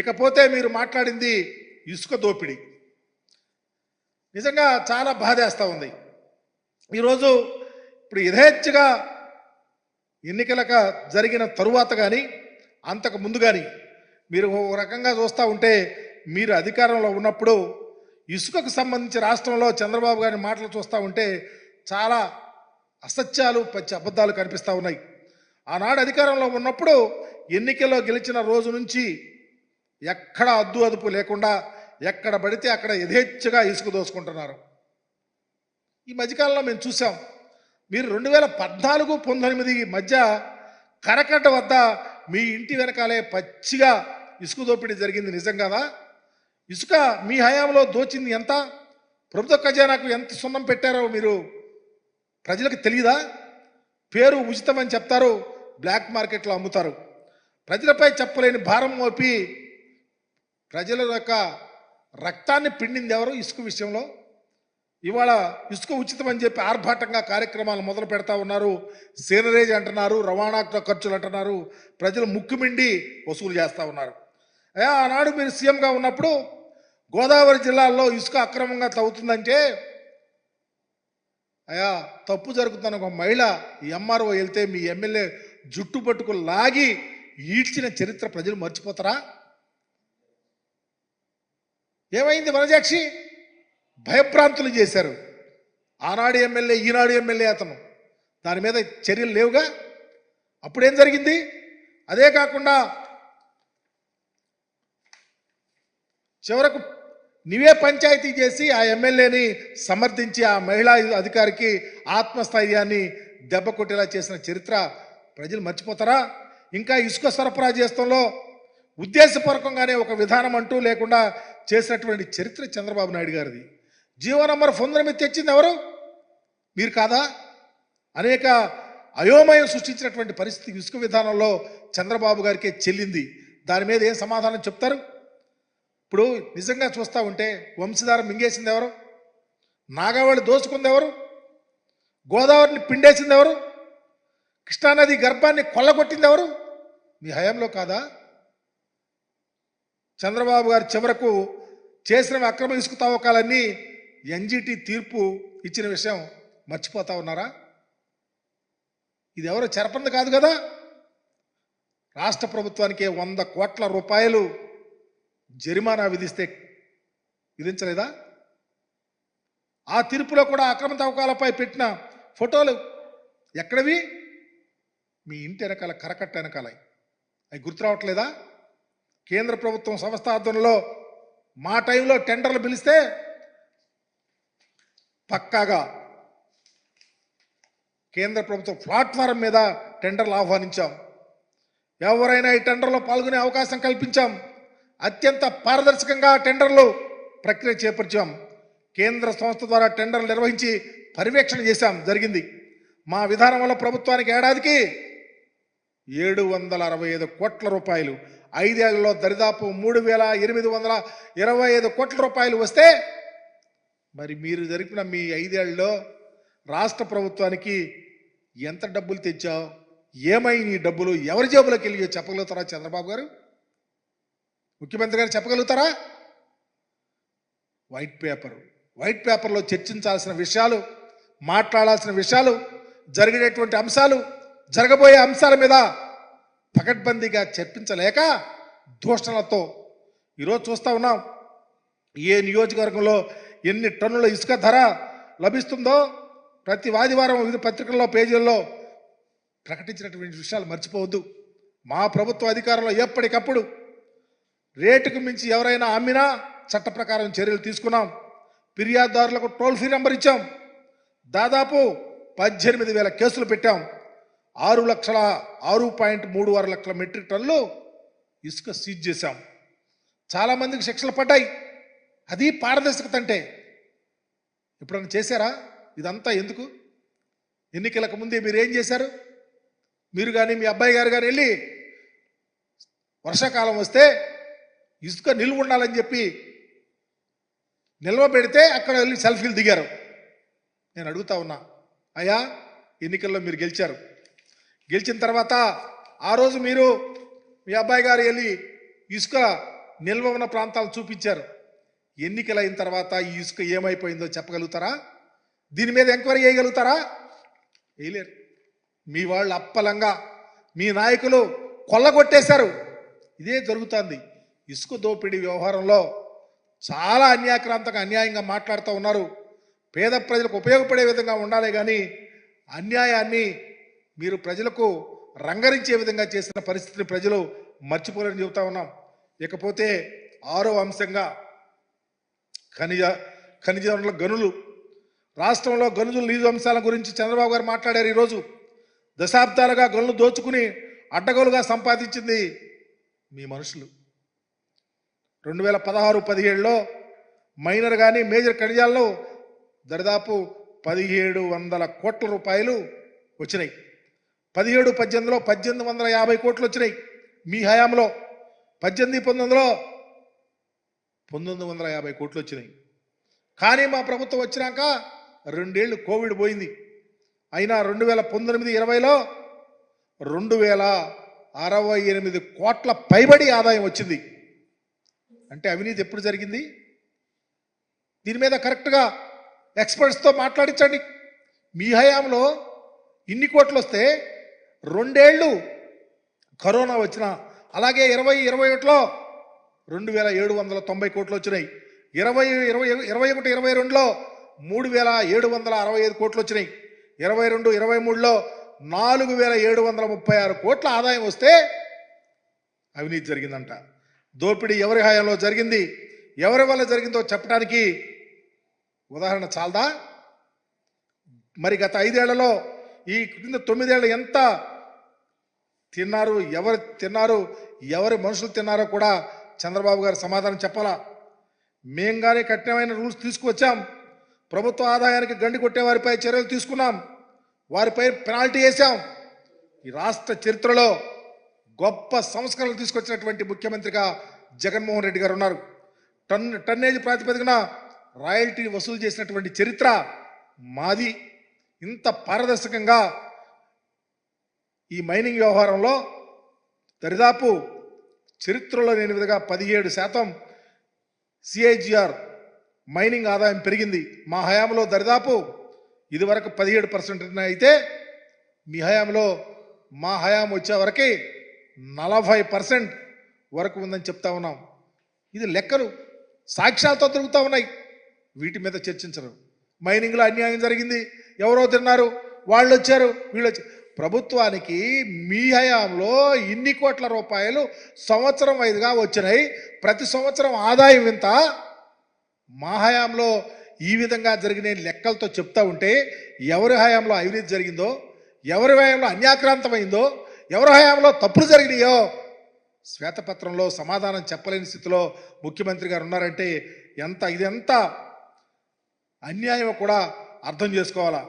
ఇకపోతే మీరు మాట్లాడింది ఇసుక దోపిడీ. నిజంగా చాలా బాధేస్తూ ఉంది. ఈరోజు ఇప్పుడు యథేచ్ఛగా ఎన్నికలకు జరిగిన తరువాత కానీ అంతకు ముందు కానీ మీరు ఒక రకంగా చూస్తూ ఉంటే, మీరు అధికారంలో ఉన్నప్పుడు ఇసుకకు సంబంధించి రాష్ట్రంలో చంద్రబాబు గారి మాటలు చూస్తూ ఉంటే చాలా అసత్యాలు పచ్చి అబద్ధాలు కనిపిస్తూ ఉన్నాయి. ఆనాడు అధికారంలో ఉన్నప్పుడు ఎన్నికల్లో గెలిచిన రోజు నుంచి ఎక్కడ అద్దు అదుపు లేకుండా ఎక్కడ పడితే అక్కడ యథేచ్ఛగా ఇసుక దోసుకుంటున్నారు. ఈ మధ్యకాలంలో మేము చూసాం, మీరు 2014-19 మధ్య కరకట్ట వద్ద మీ ఇంటి వెనకాలే పచ్చిగా ఇసుక దోపిడీ జరిగింది. నిజం కదా? ఇసుక మీ హయాంలో దోచింది ఎంత? ప్రభుత్వ ఖజానాకు ఎంత సున్నం పెట్టారో మీరు ప్రజలకు తెలియదా? పేరు ఉచితం అని చెప్తారు, బ్లాక్ మార్కెట్లో అమ్ముతారు. ప్రజలపై చెప్పలేని భారం మోపి ప్రజల యొక్క రక్తాన్ని పిండింది ఎవరు? ఇసుక విషయంలో. ఇవాళ ఇసుక ఉచితం అని చెప్పి ఆర్భాటంగా కార్యక్రమాలు మొదలు పెడతా ఉన్నారు. సీనరేజ్ అంటున్నారు, రవాణా ఖర్చులు అంటున్నారు, ప్రజలు ముక్కుమిండి వసూలు చేస్తూ ఉన్నారు. ఆనాడు మీరు సీఎంగా ఉన్నప్పుడు గోదావరి జిల్లాల్లో ఇసుక అక్రమంగా తవ్వుతుందంటే తప్పు జరుగుతున్న ఒక మహిళ ఎంఆర్ఓ వెళ్తే మీ ఎమ్మెల్యే జుట్టు పట్టుకు లాగి ఈడ్చిన చరిత్ర ప్రజలు మర్చిపోతారా? ఏమైంది వనజాక్షి? భయభ్రాంతులు చేశారు. ఆనాడు ఎమ్మెల్యే, ఈనాడు ఎమ్మెల్యే అతను. దాని మీద చర్యలు లేవుగా. అప్పుడేం జరిగింది? అదే కాకుండా చివరకు నీవే పంచాయతీ చేసి ఆ ఎమ్మెల్యేని సమర్థించి ఆ మహిళా అధికారికి ఆత్మస్థైర్యాన్ని దెబ్బ కొట్టేలా చేసిన చరిత్ర ప్రజలు మర్చిపోతారా? ఇంకా ఇసుక సరఫరా చేస్తంలో ఉద్దేశపూర్వకంగానే ఒక విధానం అంటూ లేకుండా చేసినటువంటి చరిత్ర చంద్రబాబు నాయుడు గారిది. జీవో నంబర్ 19 తెచ్చింది ఎవరు? మీరు కాదా? అనేక అయోమయం సృష్టించినటువంటి పరిస్థితి ఇసుక విధానంలో చంద్రబాబు గారికే చెల్లింది. దాని మీద ఏం సమాధానం చెప్తారు? ఇప్పుడు నిజంగా చూస్తూ ఉంటే వంశధార మింగేసింది ఎవరు? నాగావళి దోచుకుంది ఎవరు? గోదావరిని పిండేసింది ఎవరు? కృష్ణానది గర్భాన్ని కొల్లగొట్టింది ఎవరు? మీ హయాంలో కాదా? చంద్రబాబు గారు చివరకు చేసిన అక్రమ ఇసుక తవ్వకాలన్నీ ఎన్జిటి తీర్పు ఇచ్చిన విషయం మర్చిపోతా ఉన్నారా? ఇది ఎవరు చెరపంది కాదు కదా. రాష్ట్ర ప్రభుత్వానికి 100 కోట్ల రూపాయలు జరిమానా విధించలేదా? ఆ తీర్పులో కూడా అక్రమ తవ్వకాలపై పెట్టిన ఫోటోలు ఎక్కడవి? మీ ఇంటి వెనకాల, కరకట్ట వెనకాల. అవి గుర్తు రావట్లేదా? కేంద్ర ప్రభుత్వం సంస్థ ఆధ్వర్యంలో మా టైంలో టెండర్లు పిలిస్తే పక్కాగా కేంద్ర ప్రభుత్వం ప్లాట్ఫారం మీద టెండర్లు ఆహ్వానించాం. ఎవరైనా ఈ టెండర్లో పాల్గొనే అవకాశం కల్పించాం. అత్యంత పారదర్శకంగా టెండర్లు ప్రక్రియ చేపట్టాం. కేంద్ర సంస్థ ద్వారా టెండర్లు నిర్వహించి పర్యవేక్షణ చేశాం. జరిగింది. మా విధానం వల్ల ప్రభుత్వానికి ఏడాదికి 765 కోట్ల రూపాయలు, 5 ఏళ్లలో దరిదాపు 3825 కోట్ల రూపాయలు వస్తే, మరి మీరు జరిపిన మీ 5 ఏళ్లలో రాష్ట్ర ప్రభుత్వానికి ఎంత డబ్బులు తెచ్చావు? ఏమై నీ డబ్బులు ఎవరి జేబులోకి వెళ్ళి చెప్పగలుగుతారా చంద్రబాబు గారు? ముఖ్యమంత్రి గారు చెప్పగలుగుతారా? వైట్ పేపర్లో చర్చించాల్సిన విషయాలు, మాట్లాడాల్సిన విషయాలు, జరిగేటువంటి అంశాలు, జరగబోయే అంశాల మీద పకడ్బందీగా చర్చించలేక దూషణలతో ఈరోజు చూస్తూ ఉన్నాం. ఏ నియోజకవర్గంలో ఎన్ని టన్నుల ఇసుక ధర లభిస్తుందో ప్రతి ఆదివారం వివిధ పత్రికల్లో, పేజీల్లో ప్రకటించినటువంటి విషయాలు మర్చిపోవద్దు. మా ప్రభుత్వ అధికారంలో ఎప్పటికప్పుడు రేటుకు మించి ఎవరైనా అమ్మినా చట్ట ప్రకారం చర్యలు తీసుకున్నాం. ఫిర్యాదుదారులకు టోల్ ఫ్రీ నెంబర్ ఇచ్చాం. దాదాపు 18,000 కేసులు పెట్టాం. 6.36 లక్షల మెట్రిక్ టన్నులు ఇసుక సీజ్ చేశాం. చాలామందికి శిక్షలు పడ్డాయి. అది పారదర్శకత అంటే. ఎప్పుడన్నా చేశారా? ఇదంతా ఎందుకు? ఎన్నికలకు ముందే మీరు ఏం చేశారు? మీరు కానీ మీ అబ్బాయి గారు కానీ వెళ్ళి వర్షాకాలం వస్తే ఇసుక నిల్వ ఉండాలని చెప్పి నిల్వ పెడితే అక్కడ వెళ్ళి సెల్ఫీలు దిగారు. నేను అడుగుతా ఉన్నా, అయ్యా ఎన్నికల్లో మీరు గెలిచారు. గెలిచిన తర్వాత ఆ రోజు మీరు మీ అబ్బాయి గారు వెళ్ళి ఇసుక నిల్వ ఉన్న ప్రాంతాలు చూపించారు. ఎన్నికలైన తర్వాత ఈ ఇసుక ఏమైపోయిందో చెప్పగలుగుతారా? దీని మీద ఎంక్వైరీ చేయగలుగుతారా? వేయలేరు. మీ వాళ్ళు అప్పలంగా మీ నాయకులు కొల్లగొట్టేశారు. ఇదే జరుగుతుంది. ఇసుక దోపిడీ వ్యవహారంలో చాలా అన్యాక్రాంతంగా అన్యాయంగా మాట్లాడుతూ ఉన్నారు. పేద ప్రజలకు ఉపయోగపడే విధంగా ఉండాలి కానీ అన్యాయాన్ని మీరు ప్రజలకు రంగరించే విధంగా చేసిన పరిస్థితిని ప్రజలు మర్చిపోలేని చెబుతా ఉన్నాం. ఇకపోతే 6వ అంశంగా ఖనిజ వనరుల గనులు. రాష్ట్రంలో గనులు లీజు అంశాల గురించి చంద్రబాబు గారు మాట్లాడారు. ఈరోజు దశాబ్దాలుగా గనులు దోచుకుని అడ్డగోలుగా సంపాదించింది మీ మనుషులు. 2016-17లో మైనర్ కానీ మేజర్ ఖనిజాల్లో దరిదాపు 1700 కోట్ల రూపాయలు వచ్చినాయి. 17-18లో 1850 కోట్లు వచ్చినాయి. మీ హయాంలో 18-19లో 1950 కోట్లు వచ్చినాయి. కానీ మా ప్రభుత్వం వచ్చినాక 2 ఏళ్ళు కోవిడ్ పోయింది. అయినా 2019-20లో 2068 కోట్ల పైబడి ఆదాయం వచ్చింది. అంటే అవినీతి ఎప్పుడు జరిగింది? దీని మీద కరెక్ట్గా ఎక్స్పర్ట్స్తో మాట్లాడించండి. మీ హయాంలో ఇన్ని కోట్లు వస్తే 2 ఏళ్ళు కరోనా వచ్చిన, అలాగే 2021లో 2790 కోట్లు వచ్చినాయి. 2021-22లో 3765 కోట్లు వచ్చినాయి. 22-23లో 4736 కోట్ల ఆదాయం వస్తే అవినీతి జరిగిందంట. దోపిడీ ఎవరి హయాంలో జరిగింది, ఎవరి వల్ల జరిగిందో చెప్పడానికి ఉదాహరణ చాలదా? మరి గత 5 ఏళ్లలో ఈ క్రింద 9 ఏళ్ళు ఎంత తిన్నారు, ఎవరు తిన్నారు, ఎవరి మనుషులు తిన్నారో కూడా చంద్రబాబు గారు సమాధానం చెప్పాలా? మేం కానీ కఠినమైన రూల్స్ తీసుకువచ్చాం. ప్రభుత్వ ఆదాయానికి గండి కొట్టే వారిపై చర్యలు తీసుకున్నాం. వారిపై పెనాల్టీ వేశాం. ఈ రాష్ట్ర చరిత్రలో గొప్ప సంస్కరణలు తీసుకొచ్చినటువంటి ముఖ్యమంత్రిగా జగన్మోహన్ రెడ్డి గారు ఉన్నారు. టన్నేజ్ ప్రాతిపదికన రాయల్టీ వసూలు చేసినటువంటి చరిత్ర మాది. ఇంత పారదర్శకంగా ఈ మైనింగ్ వ్యవహారంలో దరిదాపు చరిత్రలో లేని విధంగా 17% సిఐజిఆర్ మైనింగ్ ఆదాయం పెరిగింది. మా హయాంలో దరిదాపు ఇదివరకు 17% అయితే మీ హయాంలో మా హయాం వచ్చే వరకు 40% వరకు ఉందని చెప్తా ఉన్నాం. ఇది లెక్కలు సాక్ష్యాలతో తిరుగుతూ ఉన్నాయి. వీటి మీద చర్చించరు. మైనింగ్లో అన్యాయం జరిగింది, ఎవరో తిన్నారు, వాళ్ళు వచ్చారు, వీళ్ళు వచ్చారు. ప్రభుత్వానికి మీ హయాంలో ఇన్ని కోట్ల రూపాయలు సంవత్సరం వైదుగా వచ్చినాయి. ప్రతి సంవత్సరం ఆదాయం ఇంత. మా హయాంలో ఈ విధంగా జరిగిన లెక్కలతో చెప్తా ఉంటే ఎవరి హయాంలో అవినీతి జరిగిందో, ఎవరి హయాంలో అన్యాక్రాంతమైందో, ఎవరి హయాంలో తప్పులు జరిగినాయో శ్వేతపత్రంలో సమాధానం చెప్పలేని స్థితిలో ముఖ్యమంత్రి గారు ఉన్నారంటే ఇదెంత అన్యాయమో కూడా అర్థం చేసుకోవాలా.